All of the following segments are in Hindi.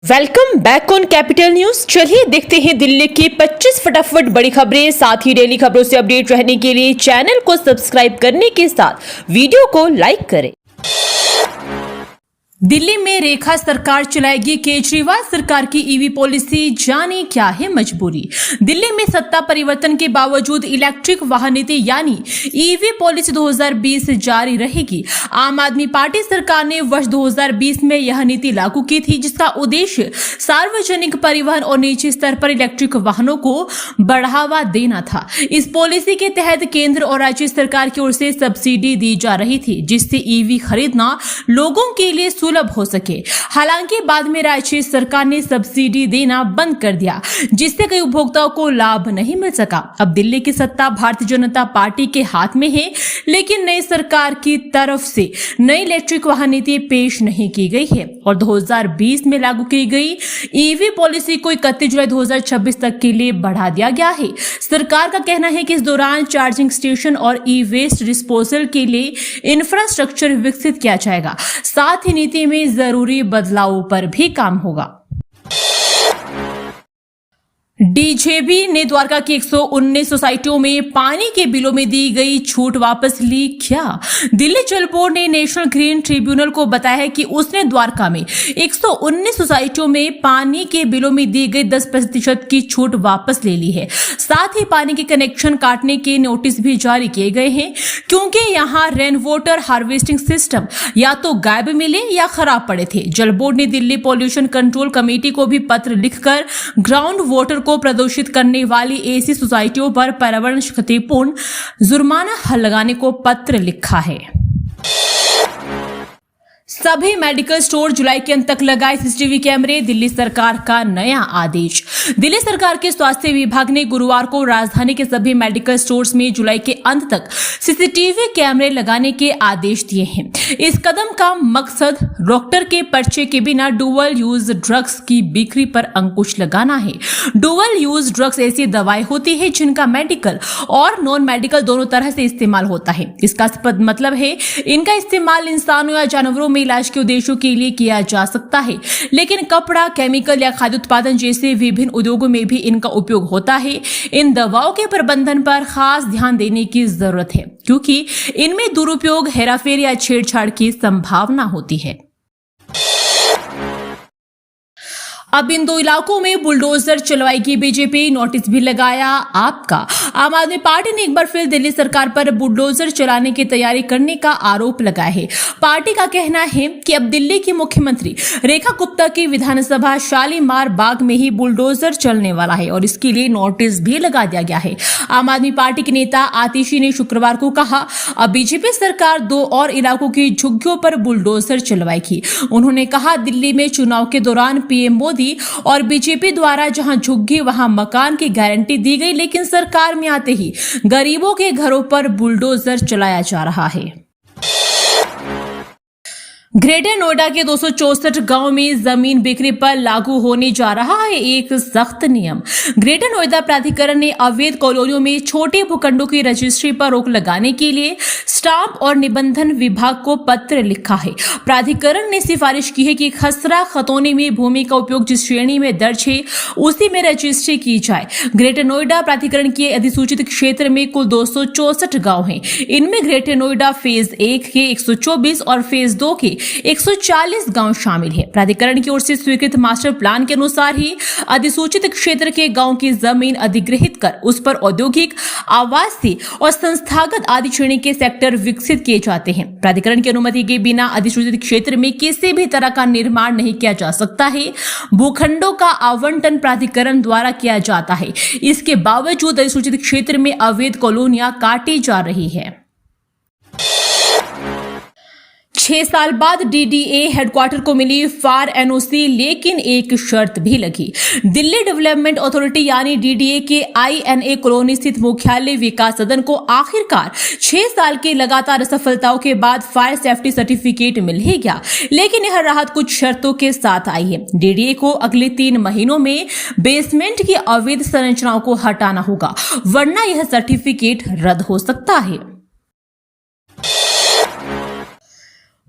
Welcome back on capital news. चलिए देखते हैं दिल्ली की 25 फटाफट बड़ी खबरें। साथ ही डेली खबरों से अपडेट रहने के लिए चैनल को सब्सक्राइब करने के साथ वीडियो को लाइक करें। दिल्ली में रेखा सरकार चलाएगी केजरीवाल सरकार की ईवी पॉलिसी, जाने क्या है मजबूरी। दिल्ली में सत्ता परिवर्तन के बावजूद इलेक्ट्रिक वाहन नीति यानी ईवी पॉलिसी 2020 जारी रहेगी। आम आदमी पार्टी सरकार ने वर्ष 2020 में यह नीति लागू की थी, जिसका उद्देश्य सार्वजनिक परिवहन और निजी स्तर पर इलेक्ट्रिक वाहनों को बढ़ावा देना था। इस पॉलिसी के तहत केंद्र और राज्य सरकार की ओर से सब्सिडी दी जा रही थी, जिससे ईवी खरीदना लोगों के लिए सुलभ हो सके। हालांकि बाद में राज्य सरकार ने सब्सिडी देना बंद कर दिया, जिससे कई उपभोक्ताओं को लाभ नहीं मिल सका। अब दिल्ली की सत्ता भारतीय जनता पार्टी के हाथ में है, लेकिन नई सरकार की तरफ से नई इलेक्ट्रिक वाहन नीति पेश नहीं की गई है और 2020 में लागू की गई ईवी पॉलिसी को 31 जुलाई 2026 तक के लिए बढ़ा दिया गया है। सरकार का कहना है कि इस दौरान चार्जिंग स्टेशन और ई वेस्ट डिस्पोजल के लिए इंफ्रास्ट्रक्चर विकसित किया जाएगा। साथ ही नीति में जरूरी बदलावों पर भी काम होगा। डीजेबी ने द्वारका की 119 सोसाइटियों में पानी के बिलों में दी गई छूट वापस ली क्या? दिल्ली जल बोर्ड ने नेशनल ग्रीन ट्रिब्यूनल को बताया है कि उसने द्वारका में 119 सोसाइटियों में पानी के बिलों में दी गई 10% की छूट वापस ले ली है। साथ ही पानी के कनेक्शन काटने के नोटिस भी जारी किए गए हैं, क्योंकि यहाँ रेन वाटर हार्वेस्टिंग सिस्टम या तो गायब मिले या खराब पड़े थे। जल बोर्ड ने दिल्ली पॉल्यूशन कंट्रोल कमेटी को भी पत्र लिखकर ग्राउंड वाटर को प्रदूषित करने वाली ऐसी सोसाइटियों पर पर्यावरण क्षतिपूर्ण जुर्माना लगाने को पत्र लिखा है। सभी मेडिकल स्टोर जुलाई के अंत तक लगाए सीसीटीवी कैमरे, दिल्ली सरकार का नया आदेश। दिल्ली सरकार के स्वास्थ्य विभाग ने गुरुवार को राजधानी के सभी मेडिकल स्टोर्स में जुलाई के अंत तक सीसीटीवी कैमरे लगाने के आदेश दिए हैं। इस कदम का मकसद डॉक्टर के पर्चे के बिना डुअल यूज ड्रग्स की बिक्री पर अंकुश लगाना है। डुअल यूज ड्रग्स ऐसी दवाएं होती है जिनका मेडिकल और नॉन मेडिकल दोनों तरह से इस्तेमाल होता है। इसका मतलब है इनका इस्तेमाल इंसानों या जानवरों में इलाज के उद्देश्यों के लिए किया जा सकता है, लेकिन कपड़ा, केमिकल या खाद्य उत्पादन जैसे विभिन्न उद्योगों में भी इनका उपयोग होता है। इन दवाओं के प्रबंधन पर खास ध्यान देने की जरूरत है, क्योंकि इनमें दुरुपयोग, हेराफेरी या छेड़छाड़ की संभावना होती है। अब इन दो इलाकों में बुलडोजर चलवाएगी बीजेपी, नोटिस भी लगाया आपका। आम आदमी पार्टी ने एक बार फिर दिल्ली सरकार पर बुलडोजर चलाने की तैयारी करने का आरोप लगाया है। पार्टी का कहना है कि अब दिल्ली की मुख्यमंत्री रेखा गुप्ता की विधानसभा शालीमार बाग में ही बुलडोजर चलने वाला है और इसके लिए नोटिस भी लगा दिया गया है। आम आदमी पार्टी के नेता आतिशी ने शुक्रवार को कहा, अब बीजेपी सरकार दो और इलाकों की झुग्गियों पर बुलडोजर चलवाएगी। उन्होंने कहा, दिल्ली में चुनाव के दौरान पीएम मोदी और बीजेपी द्वारा जहां झुग्गी वहां मकान की गारंटी दी गई, लेकिन सरकार में आते ही गरीबों के घरों पर बुलडोजर चलाया जा रहा है। ग्रेटर नोएडा के 264 गांव में जमीन बिक्री पर लागू होने जा रहा है एक सख्त नियम। ग्रेटर नोएडा प्राधिकरण ने अवैध कॉलोनियों में छोटे भूखंडों की रजिस्ट्री पर रोक लगाने के लिए स्टाम्प और निबंधन विभाग को पत्र लिखा है। प्राधिकरण ने सिफारिश की है कि खसरा खतौनी में भूमि का उपयोग जिस श्रेणी में दर्ज है उसी में रजिस्ट्री की जाए। ग्रेटर नोएडा प्राधिकरण के अधिसूचित क्षेत्र में कुल 264 गांव हैं। इनमें ग्रेटर नोएडा फेज 1 के 124 और फेज 2 के 140 गांव शामिल है। प्राधिकरण की ओर से स्वीकृत मास्टर प्लान के अनुसार ही अधिसूचित क्षेत्र के गांव की जमीन अधिग्रहित कर उस पर औद्योगिक, आवासीय और संस्थागत आदि श्रेणी के सेक्टर विकसित किए जाते हैं। प्राधिकरण की अनुमति के बिना अधिसूचित क्षेत्र में किसी भी तरह का निर्माण नहीं किया जा सकता है। भूखंडों का आवंटन प्राधिकरण द्वारा किया जाता है। इसके बावजूद अधिसूचित क्षेत्र में अवैध कॉलोनियां काटी जा रही है। 6 साल बाद डीडीए हेडक्वार्टर को मिली फायर एनओसी, लेकिन एक शर्त भी लगी। दिल्ली डेवलपमेंट अथॉरिटी यानी डीडीए के आईएनए कॉलोनी स्थित मुख्यालय विकास सदन को आखिरकार 6 साल की लगातार असफलताओं के बाद फायर सेफ्टी सर्टिफिकेट मिल ही गया, लेकिन यह राहत कुछ शर्तों के साथ आई है। डीडीए को अगले 3 महीनों में बेसमेंट की अवैध संरचनाओं को हटाना होगा, वरना यह सर्टिफिकेट रद्द हो सकता है।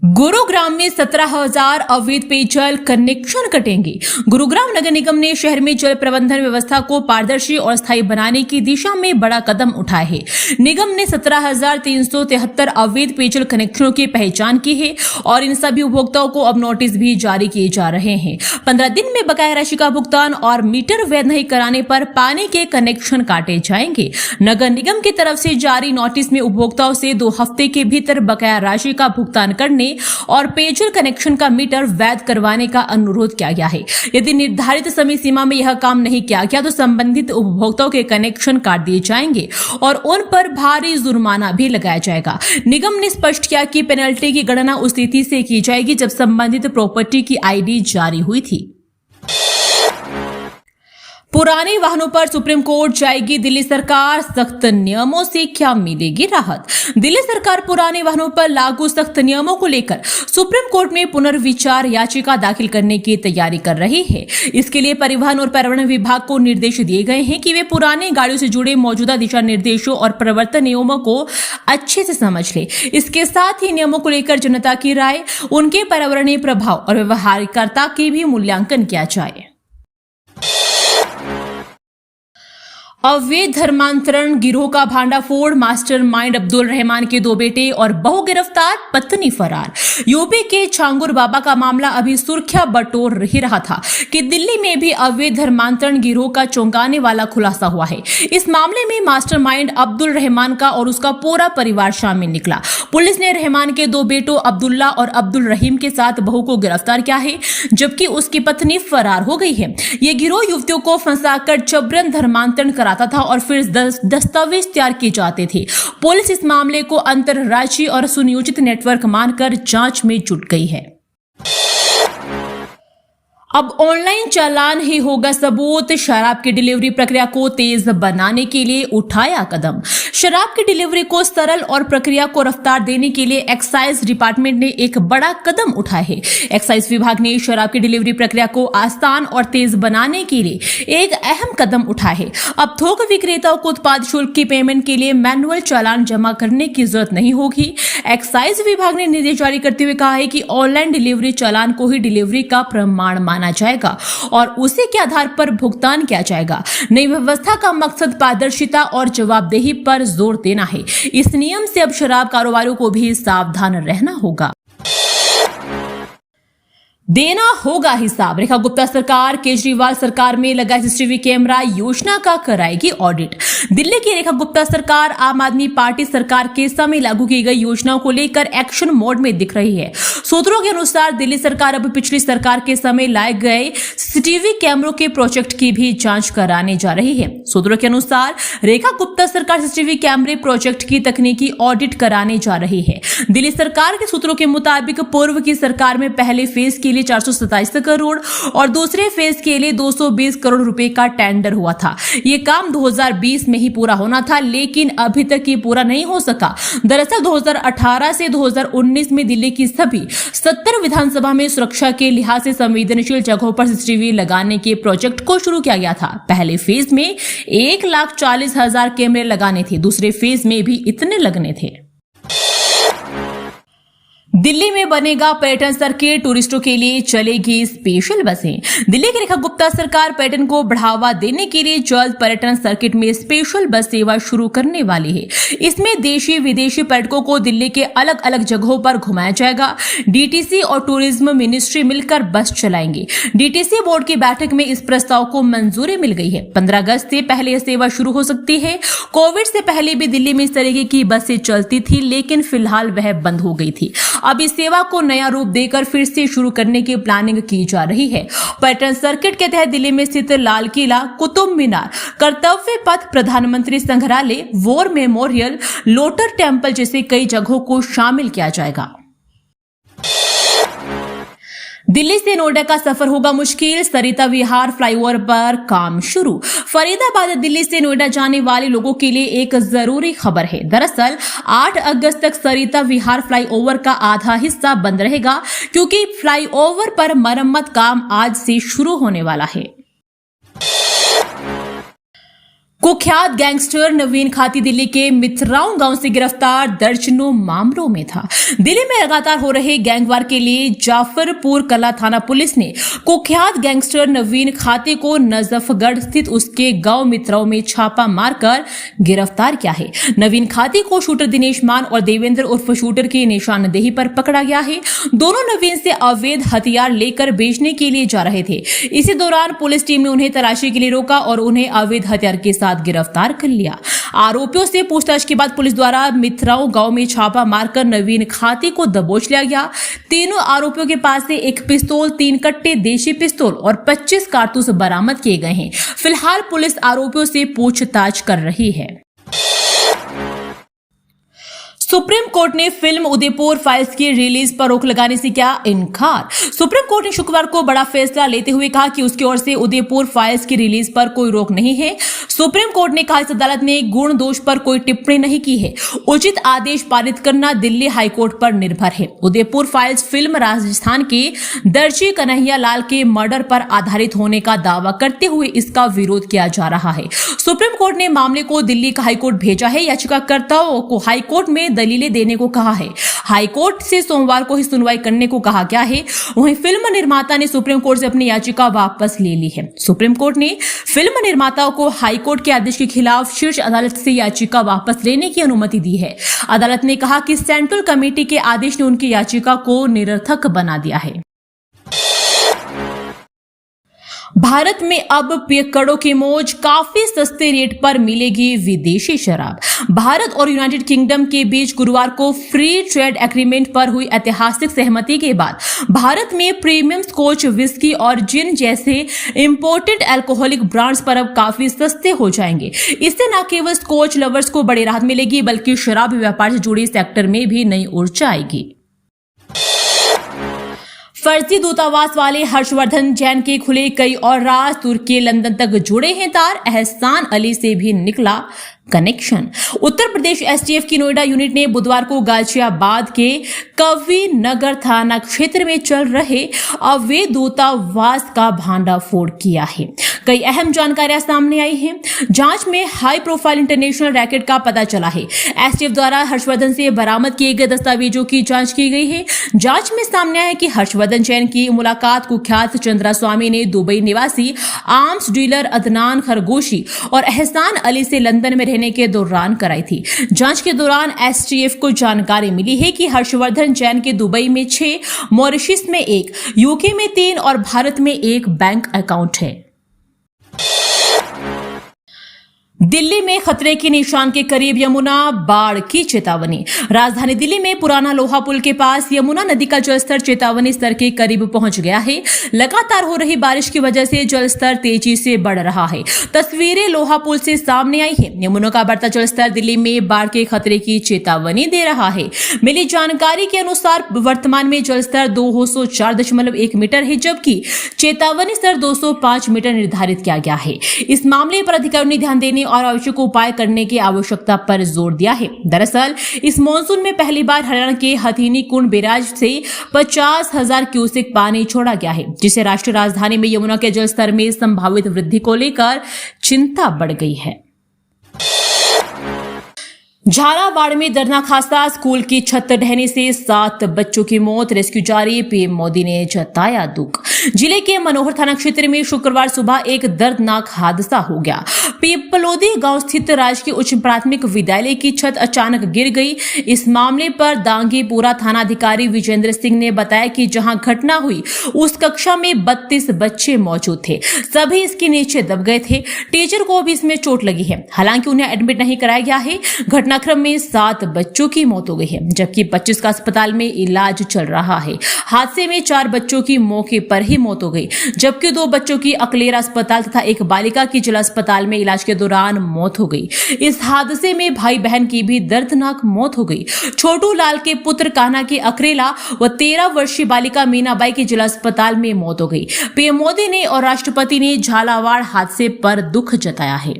गुरुग्राम में 17,000 अवैध पेयजल कनेक्शन कटेंगे। गुरुग्राम नगर निगम ने शहर में जल प्रबंधन व्यवस्था को पारदर्शी और स्थायी बनाने की दिशा में बड़ा कदम उठाया है। निगम ने 17,373 अवैध पेयजल कनेक्शनों की पहचान की है और इन सभी उपभोक्ताओं को अब नोटिस भी जारी किए जा रहे हैं। 15 दिन में बकाया राशि का भुगतान और मीटर वैध नहीं कराने पर पानी के कनेक्शन काटे जाएंगे। नगर निगम की तरफ से जारी नोटिस में उपभोक्ताओं से 2 हफ्ते के भीतर बकाया राशि का भुगतान करने और पेयजल कनेक्शन का मीटर वैध करवाने का अनुरोध किया गया है। यदि निर्धारित समय सीमा में यह काम नहीं किया गया तो संबंधित उपभोक्ताओं के कनेक्शन काट दिए जाएंगे और उन पर भारी जुर्माना भी लगाया जाएगा। निगम ने स्पष्ट किया कि पेनल्टी की गणना उस तिथि से की जाएगी जब संबंधित प्रॉपर्टी की आईडी जारी हुई थी। पुराने वाहनों पर सुप्रीम कोर्ट जाएगी दिल्ली सरकार, सख्त नियमों से क्या मिलेगी राहत। दिल्ली सरकार पुराने वाहनों पर लागू सख्त नियमों को लेकर सुप्रीम कोर्ट में पुनर्विचार याचिका दाखिल करने की तैयारी कर रही है। इसके लिए परिवहन और पर्यावरण विभाग को निर्देश दिए गए हैं कि वे पुराने गाड़ियों से जुड़े मौजूदा दिशा निर्देशों और प्रवर्तन नियमों को अच्छे से समझ ले। इसके साथ ही नियमों को लेकर जनता की राय, उनके पर्यावरणीय प्रभाव और व्यवहारिकता की भी मूल्यांकन किया जाए। अवैध धर्मांतरण गिरोह का भांडाफोड़, मास्टरमाइंड अब्दुल रहमान के 2 बेटे और बहू गिरफ्तार, पत्नी फरार। यूपी के छांगुर बाबा का मामला अभी सुर्खियां बटोर ही रहा था कि दिल्ली में भी अवैध धर्मांतरण गिरोह का चौंकाने वाला खुलासा हुआ है। इस मामले में मास्टरमाइंड अब्दुल रहमान का और उसका पूरा परिवार शामिल निकला। पुलिस ने रहमान के 2 बेटों अब्दुल्ला और अब्दुल रहीम के साथ बहू को गिरफ्तार किया है, जबकि उसकी पत्नी फरार हो गई है। यह गिरोह युवतियों को फंसाकर जबरन धर्मांतरण कराता था और फिर दस्तावेज तैयार किए जाते थे। पुलिस इस मामले को अंतरराज्यीय और सुनियोजित नेटवर्क मानकर जांच में जुट गई है। अब ऑनलाइन चालान ही होगा सबूत, शराब की डिलीवरी प्रक्रिया को तेज बनाने के लिए उठाया कदम। शराब की डिलीवरी को सरल और प्रक्रिया को रफ्तार देने के लिए एक्साइज डिपार्टमेंट ने एक बड़ा कदम उठाया है। एक्साइज विभाग ने शराब की डिलीवरी प्रक्रिया को आसान और तेज बनाने के लिए एक अहम कदम उठाया है। अब थोक विक्रेताओं को उत्पाद शुल्क की पेमेंट के लिए मैनुअल चालान जमा करने की जरूरत नहीं होगी। एक्साइज विभाग ने निर्देश जारी करते हुए कहा है कि ऑनलाइन डिलीवरी चालान को ही डिलीवरी का प्रमाण माना जाएगा और उसी के आधार पर भुगतान किया जाएगा। नई व्यवस्था का मकसद पारदर्शिता और जवाबदेही पर जोर देना है। इस नियम से अब शराब कारोबारियों को भी सावधान रहना होगा। देना होगा हिसाब। रेखा गुप्ता सरकार केजरीवाल सरकार में लगा सीसीटीवी कैमरा योजना का कराएगी ऑडिट। दिल्ली की रेखा गुप्ता सरकार आम आदमी पार्टी सरकार के समय लागू की गई योजनाओं को लेकर एक्शन मोड में दिख रही है। सूत्रों के अनुसार दिल्ली सरकार अब पिछली सरकार के समय लाए गए सीसीटीवी कैमरों के प्रोजेक्ट की भी जांच कराने जा रही है। सूत्रों के अनुसार रेखा गुप्ता सरकार सीसीटीवी कैमरे प्रोजेक्ट की तकनीकी ऑडिट कराने जा रही है। दिल्ली सरकार के सूत्रों के मुताबिक पूर्व की सरकार में पहले फेज के 427 करोड़ और दूसरे फेज के लिए 220 करोड़ रुपए का टेंडर हुआ था। यह काम 2020 में ही पूरा होना था, लेकिन अभी तक ये पूरा नहीं हो सका। दरअसल 2018 से 2019 में दिल्ली की सभी 70 विधानसभा में सुरक्षा के लिहाज से संवेदनशील जगहों पर सीसीटीवी लगाने के प्रोजेक्ट को शुरू किया गया था। पहले फेज में 1,40,000 कैमरे लगाने थे, दूसरे फेज में भी इतने लगने थे। दिल्ली में बनेगा पर्यटन सर्किट, टूरिस्टों के लिए चलेगी स्पेशल बसें। दिल्ली की रेखा गुप्ता सरकार पर्यटन को बढ़ावा देने के लिए जल्द पर्यटन सर्किट में स्पेशल बस सेवा शुरू करने वाली है। इसमें देशी विदेशी पर्यटकों को दिल्ली के अलग अलग जगहों पर घुमाया जाएगा। डीटीसी और टूरिज्म मिनिस्ट्री मिलकर बस चलाएंगे। डीटीसी बोर्ड की बैठक में इस प्रस्ताव को मंजूरी मिल गई है। 15 अगस्त से पहले यह सेवा शुरू हो सकती है। कोविड से पहले भी दिल्ली में इस तरीके की बसें चलती थी, लेकिन फिलहाल वह बंद हो गई थी। अब इस सेवा को नया रूप देकर फिर से शुरू करने की प्लानिंग की जा रही है। पर्यटन सर्किट के तहत दिल्ली में स्थित लाल किला, कुतुब मीनार, कर्तव्य पथ, प्रधानमंत्री संग्रहालय, वॉर मेमोरियल, लोटर टेम्पल जैसे कई जगहों को शामिल किया जाएगा। दिल्ली से नोएडा का सफर होगा मुश्किल, सरिता विहार फ्लाईओवर पर काम शुरू। फरीदाबाद दिल्ली से नोएडा जाने वाले लोगों के लिए एक जरूरी खबर है। दरअसल 8 अगस्त तक सरिता विहार फ्लाईओवर का आधा हिस्सा बंद रहेगा, क्योंकि फ्लाईओवर पर मरम्मत काम आज से शुरू होने वाला है। कुख्यात गैंगस्टर नवीन खाती दिल्ली के मित्राओं गांव से गिरफ्तार, दर्जनों मामलों में था। दिल्ली में लगातार हो रहे गैंगवार के लिए जाफरपुर कला थाना पुलिस ने कुख्यात गैंगस्टर नवीन खाती को नजफगढ़ स्थित उसके गांव मित्राओं में छापा मारकर गिरफ्तार किया है। नवीन खाती को शूटर दिनेश मान और देवेंद्र उर्फ शूटर की निशानदेही पर पकड़ा गया है। दोनों नवीन से अवैध हथियार लेकर बेचने के लिए जा रहे थे। इसी दौरान पुलिस टीम ने उन्हें तलाशी के लिए रोका और उन्हें अवैध हथियार के साथ गिरफ्तार कर लिया। आरोपियों से पूछताछ के बाद पुलिस द्वारा मित्राओं गांव में छापा मारकर नवीन खाती को दबोच लिया गया। तीनों आरोपियों के पास से एक पिस्तौल, 3 कट्टे देशी पिस्तौल और 25 कारतूस बरामद किए गए हैं। फिलहाल पुलिस आरोपियों से पूछताछ कर रही है। सुप्रीम कोर्ट ने फिल्म उदयपुर फाइल्स की रिलीज पर रोक लगाने से किया इनकार। सुप्रीम कोर्ट ने शुक्रवार को बड़ा फैसला लेते हुए कहा कि उसकी ओर से उदयपुर फाइल्स की रिलीज पर कोई रोक नहीं है। सुप्रीम कोर्ट ने कहा इस अदालत ने गुण दोष पर कोई टिप्पणी नहीं की है। उचित आदेश पारित करना दिल्ली हाईकोर्ट पर निर्भर है। उदयपुर फाइल्स फिल्म राजस्थान के दर्जी कन्हैया लाल के मर्डर पर आधारित होने का दावा करते हुए इसका विरोध किया जा रहा है। सुप्रीम कोर्ट ने मामले को दिल्ली का हाईकोर्ट भेजा है। याचिकाकर्ताओं को हाईकोर्ट में दलीलें देने को कहा है। हाईकोर्ट से सोमवार को ही सुनवाई करने को कहा गया है। वहीं फिल्म निर्माता ने सुप्रीम कोर्ट से अपनी याचिका वापस ले ली है। सुप्रीम कोर्ट ने फिल्म निर्माताओं को हाईकोर्ट के आदेश के खिलाफ शीर्ष अदालत से याचिका वापस लेने की अनुमति दी है। अदालत ने कहा कि सेंट्रल कमेटी के आदेश ने उनकी याचिका को निरर्थक बना दिया है। भारत में अब पियक्कड़ों की मौज, काफी सस्ते रेट पर मिलेगी विदेशी शराब। भारत और यूनाइटेड किंगडम के बीच गुरुवार को फ्री ट्रेड एग्रीमेंट पर हुई ऐतिहासिक सहमति के बाद भारत में प्रीमियम स्कॉच, विस्की और जिन जैसे इंपोर्टेड अल्कोहलिक ब्रांड्स पर अब काफी सस्ते हो जाएंगे। इससे न केवल स्कॉच लवर्स को बड़ी राहत मिलेगी बल्कि शराब व्यापार से जुड़े सेक्टर में भी नई ऊर्जा आएगी। फर्जी दूतावास वाले हर्षवर्धन जैन के खुले कई और राज, तुर्की लंदन तक जुड़े हैं तार, एहसान अली से भी निकला कनेक्शन। उत्तर प्रदेश एसटीएफ की नोएडा यूनिट ने बुधवार को गाजियाबाद के कवि नगर थाना क्षेत्र में चल रहे अवैध दूतावास का भांडाफोड़ किया है। कई अहम जानकारियां सामने आई हैं। जांच में हाई प्रोफाइल इंटरनेशनल रैकेट का पता चला है। एसटीएफ द्वारा हर्षवर्धन से बरामद किए गए दस्तावेजों की जांच की गई है। जांच में सामने आया कि हर्षवर्धन जैन की मुलाकात कुख्यात चंद्रा स्वामी ने दुबई निवासी आर्म्स डीलर अदनान खरगोशी और एहसान अली से लंदन में के दौरान कराई थी। जांच के दौरान एसटीएफ को जानकारी मिली है कि हर्षवर्धन जैन के दुबई में 6, मॉरिशस में 1, यूके में 3 और भारत में 1 बैंक अकाउंट है। दिल्ली में खतरे के निशान के करीब यमुना, बाढ़ की चेतावनी। राजधानी दिल्ली में पुराना लोहा पुल के पास यमुना नदी का जलस्तर चेतावनी स्तर के करीब पहुंच गया है। लगातार हो रही बारिश की वजह से जलस्तर तेजी से बढ़ रहा है। तस्वीरें लोहा पुल से सामने आई है। यमुना का बढ़ता जलस्तर दिल्ली में बाढ़ के खतरे की चेतावनी दे रहा है। मिली जानकारी के अनुसार वर्तमान में जलस्तर 204.1 मीटर है, जबकि चेतावनी स्तर 205 मीटर निर्धारित किया गया है। इस मामले पर अधिकारियों ने ध्यान देने और आवश्यक उपाय करने की आवश्यकता पर जोर दिया है। दरअसल इस मॉनसून में पहली बार हरियाणा के हथीनी कुंड बैराज से 50,000 क्यूसेक पानी छोड़ा गया है, जिससे राष्ट्रीय राजधानी में यमुना के जलस्तर में संभावित वृद्धि को लेकर चिंता बढ़ गई है। झालावाड़ में दर्दनाक हादसा, स्कूल की छत ढहने से 7 बच्चों की मौत, रेस्क्यू जारी, पीएम मोदी ने जताया दुख। जिले के मनोहर थाना क्षेत्र में शुक्रवार सुबह एक दर्दनाक हादसा हो गया। पीपलोदी गांव स्थित राजकीय उच्च प्राथमिक विद्यालय की छत अचानक गिर गई। इस मामले पर दांगीपुरा थानाधिकारी विजेंद्र सिंह ने बताया कि जहां घटना हुई उस कक्षा में 32 बच्चे मौजूद थे। सभी इसके नीचे दब गए थे। टीचर को भी इसमें चोट लगी है, हालांकि उन्हें एडमिट नहीं कराया गया है। घटनाक्रम में 7 बच्चों की मौत हो गई है, जबकि 25 का अस्पताल में इलाज चल रहा है। हादसे में 4 बच्चों की मौके पर ही मौत हो गई, जबकि 2 बच्चों की अकलेरा अस्पताल तथा एक बालिका की जिला अस्पताल में इलाज के दौरान मौत हो गई। इस हादसे में भाई बहन की भी दर्दनाक मौत हो गई। छोटू लाल के पुत्र कान्हा की अकलेरा व 13 वर्षीय बालिका मीनाबाई की जिला अस्पताल में मौत हो गई। पीएम मोदी ने और राष्ट्रपति ने झालावाड़ हादसे पर दुख जताया है।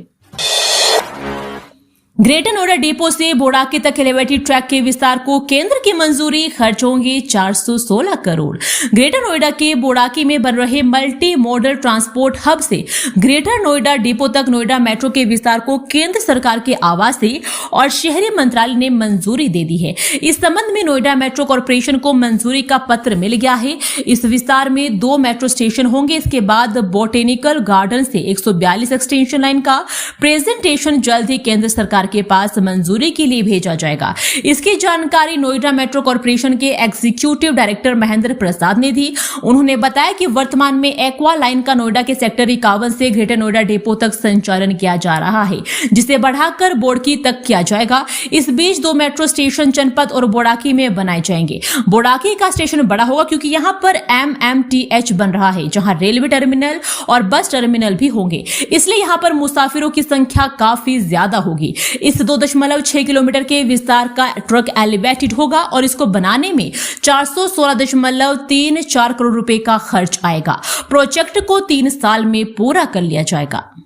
ग्रेटर नोएडा डिपो से बोड़ाकी तक एलिवेटेड ट्रैक के विस्तार को केंद्र की मंजूरी, खर्च होंगे 416 करोड़। ग्रेटर नोएडा के बोड़ाकी में बन रहे मल्टी मॉडल ट्रांसपोर्ट हब से ग्रेटर नोएडा डिपो तक नोएडा मेट्रो के विस्तार को केंद्र सरकार के आवास से और शहरी मंत्रालय ने मंजूरी दे दी है। इस संबंध में नोएडा मेट्रो कॉर्पोरेशन को मंजूरी का पत्र मिल गया है। इस विस्तार में 2 मेट्रो स्टेशन होंगे। इसके बाद बोटेनिकल गार्डन से 142 एक्सटेंशन लाइन का प्रेजेंटेशन जल्द ही केंद्र सरकार के पास मंजूरी के लिए भेजा जाएगा। इसकी जानकारी नोएडा मेट्रो कॉर्पोरेशन के एग्जीक्यूटिव डायरेक्टर महेंद्र प्रसाद ने दी। उन्होंने बताया कि वर्तमान में एक्वा लाइन का नोएडा के सेक्टर 51 से ग्रेटर नोएडा डिपो तक संचालन किया जा रहा है, जिसे बढ़ाकर बोड़की तक किया जाएगा। इस बीच 2 मेट्रो स्टेशन जनपद और बोड़ाकी में बनाए जाएंगे। बोड़ाकी का स्टेशन बड़ा होगा क्योंकि यहां पर MMTH बन रहा है, जहां रेलवे टर्मिनल और बस टर्मिनल भी होंगे, इसलिए यहां पर मुसाफिरों की संख्या काफी ज्यादा होगी। इस 2.6 किलोमीटर के विस्तार का ट्रक एलिवेटेड होगा और इसको बनाने में 416.34 करोड़ रुपए का खर्च आएगा। प्रोजेक्ट को 3 साल में पूरा कर लिया जाएगा।